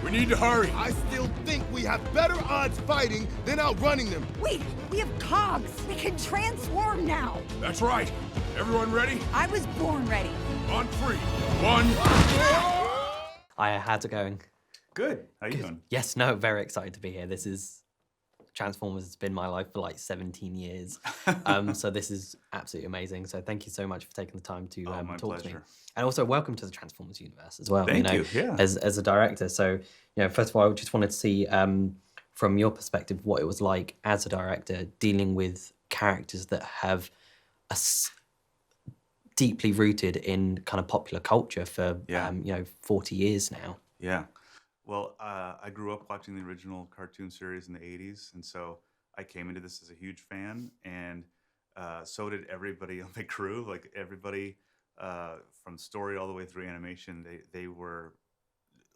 We need to hurry. I still think we have better odds fighting than outrunning them. Wait, we have cogs. We can transform now. That's right. Everyone ready? I was born ready. On 3, 1. How's it going? Good. How you doing? Yes, no, very excited to be here. This is Transformers has been my life for like 17 years. So this is absolutely amazing. So thank you so much for taking the time to my talk to me. pleasure. And also welcome to the Transformers universe as well. Thank you. Yeah. As a director. So, first of all, I just wanted to see from your perspective what it was like as a director dealing with characters that have deeply rooted in kind of popular culture for 40 years now. Yeah. Well, I grew up watching the original cartoon series in the 80s, and so I came into this as a huge fan, and so did everybody on the crew. Like everybody from story all the way through animation, they were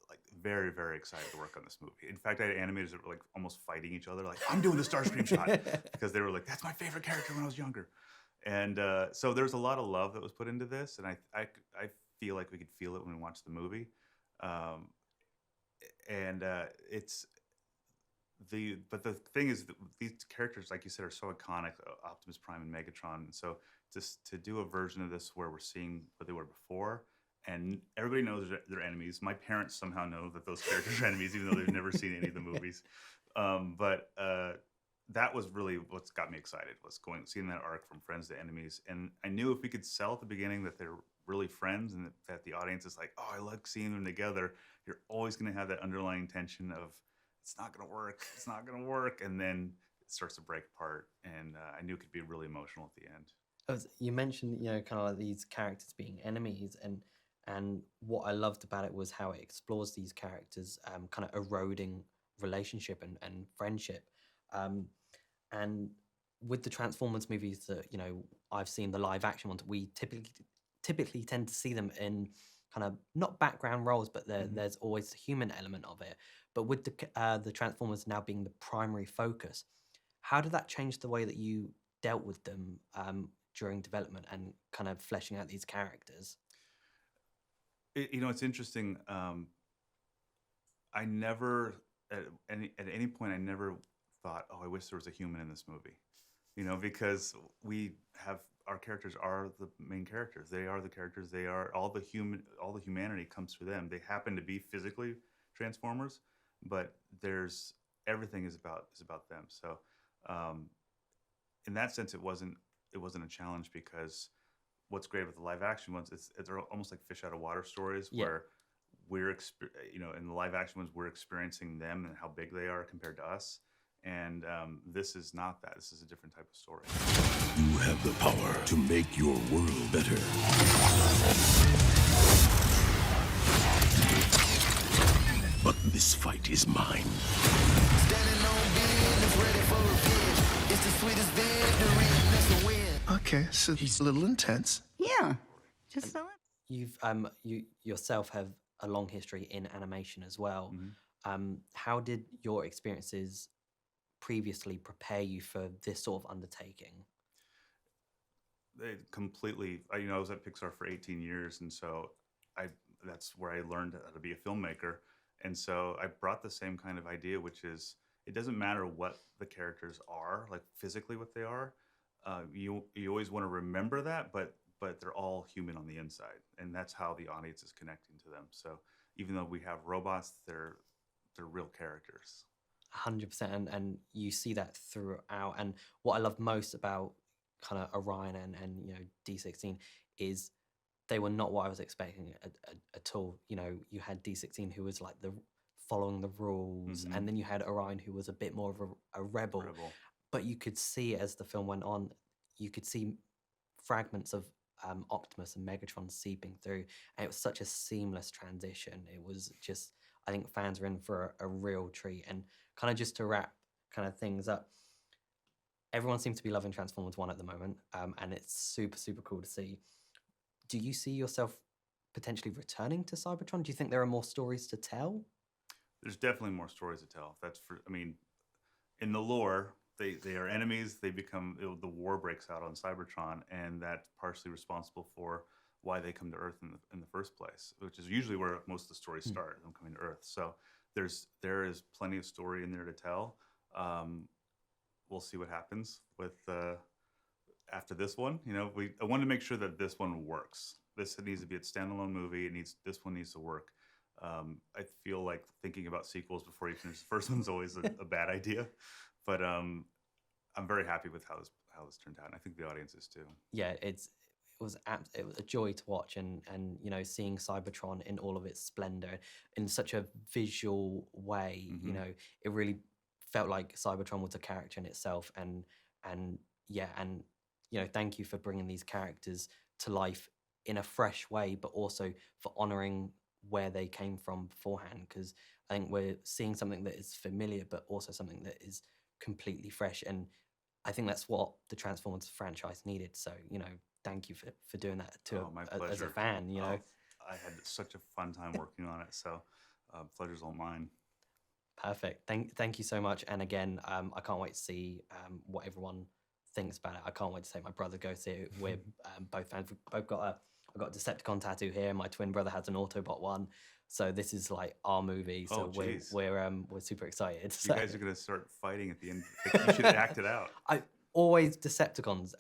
like very, very excited to work on this movie. In fact, I had animators that were like almost fighting each other, like, I'm doing the Starscream shot, because they were like, that's my favorite character when I was younger. And so there's a lot of love that was put into this, and I feel like we could feel it when we watched the movie. But the thing is, these characters, like you said, are so iconic, Optimus Prime and Megatron. And so just to do a version of this where we're seeing what they were before, and everybody knows they're enemies. My parents somehow know that those characters are enemies, even though they've never seen any of the movies. But that was really what's got me excited, was seeing that arc from friends to enemies. And I knew if we could sell at the beginning that they're really friends and that the audience is like, oh, I like seeing them together, you're always going to have that underlying tension of, it's not going to work, it's not going to work. And then it starts to break apart. And I knew it could be really emotional at the end. You mentioned, kind of like these characters being enemies, and what I loved about it was how it explores these characters kind of eroding relationship and friendship. And with the Transformers movies that, I've seen, the live action ones, we typically tend to see them in kind of not background roles, but there's always the human element of it. But with the Transformers now being the primary focus, how did that change the way that you dealt with them during development and kind of fleshing out these characters? It's interesting. I never, at any point, I never thought, oh, I wish there was a human in this movie. Because our characters are the main characters. They are the characters. They are all the humanity comes through them. They happen to be physically Transformers, but everything is about them. So, in that sense, it wasn't a challenge, because what's great about the live action ones, they're almost like fish out of water stories, where we're in the live action ones, we're experiencing them and how big they are compared to us. And this is not that. This is a different type of story. You have the power to make your world better. But this fight is mine. Standing on business, ready for revenge. It's the sweetest victory, and that's a win. Okay, so he's a little intense. Yeah, just so. You've you yourself have a long history in animation as well. Mm-hmm. How did your experiences previously prepare you for this sort of undertaking? They completely. I was at Pixar for 18 years, and so that's where I learned how to be a filmmaker. And so I brought the same kind of idea, which is, it doesn't matter what the characters are, like physically what they are. You always want to remember that, but they're all human on the inside, and that's how the audience is connecting to them. So even though we have robots, they're real characters. 100%, and you see that throughout. And what I love most about kind of Orion and D16 is they were not what I was expecting at all. You had D16 who was like following the rules, and then you had Orion who was a bit more of a rebel. But you could see as the film went on, you could see fragments of Optimus and Megatron seeping through, and it was such a seamless transition. It was just, I think fans are in for a real treat. And kind of just to wrap kind of things up, everyone seems to be loving Transformers 1 at the moment, and it's super, super cool to see. Do you see yourself potentially returning to Cybertron? Do you think there are more stories to tell? There's definitely more stories to tell. In the lore, they are enemies. They become, the war breaks out on Cybertron, and that's partially responsible for why they come to Earth in the first place, which is usually where most of the stories start, them coming to Earth. So there is plenty of story in there to tell. We'll see what happens with after this one. You know, I wanted to make sure that this one works. This needs to be a standalone movie. This one needs to work. I feel like thinking about sequels before you finish the first one's always a bad idea, but I'm very happy with how this turned out, and I think the audience is too. Yeah, it was a joy to watch, and you know, seeing Cybertron in all of its splendor in such a visual way. Mm-hmm. You know, it really felt like Cybertron was a character in itself, and yeah, and you know, thank you for bringing these characters to life in a fresh way, but also for honoring where they came from beforehand, because I think we're seeing something that is familiar, but also something that is completely fresh, and I think that's what the Transformers franchise needed. So, you know, thank you for doing that My as a pleasure. fan, you know. I had such a fun time working on it, so pleasure's all mine. Perfect. Thank you so much. And again, I can't wait to see what everyone thinks about it. I can't wait to take my brother go see it. We're both fans. I've got a Decepticon tattoo here. My twin brother has an Autobot one. So this is like our movie. So we're super excited. You guys are gonna start fighting at the end. Like, you should act it out. I always Decepticons.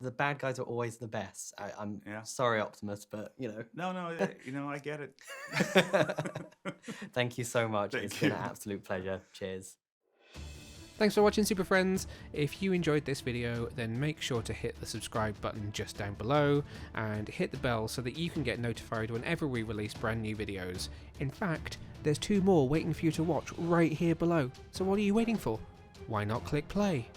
The bad guys are always the best. I'm sorry, Optimus, but you know. No, you know, I get it. Thank you so much. It's been an absolute pleasure. Cheers. Thanks for watching, Super Friends. If you enjoyed this video, then make sure to hit the subscribe button just down below and hit the bell so that you can get notified whenever we release brand new videos. In fact, there's 2 more waiting for you to watch right here below. So what are you waiting for? Why not click play?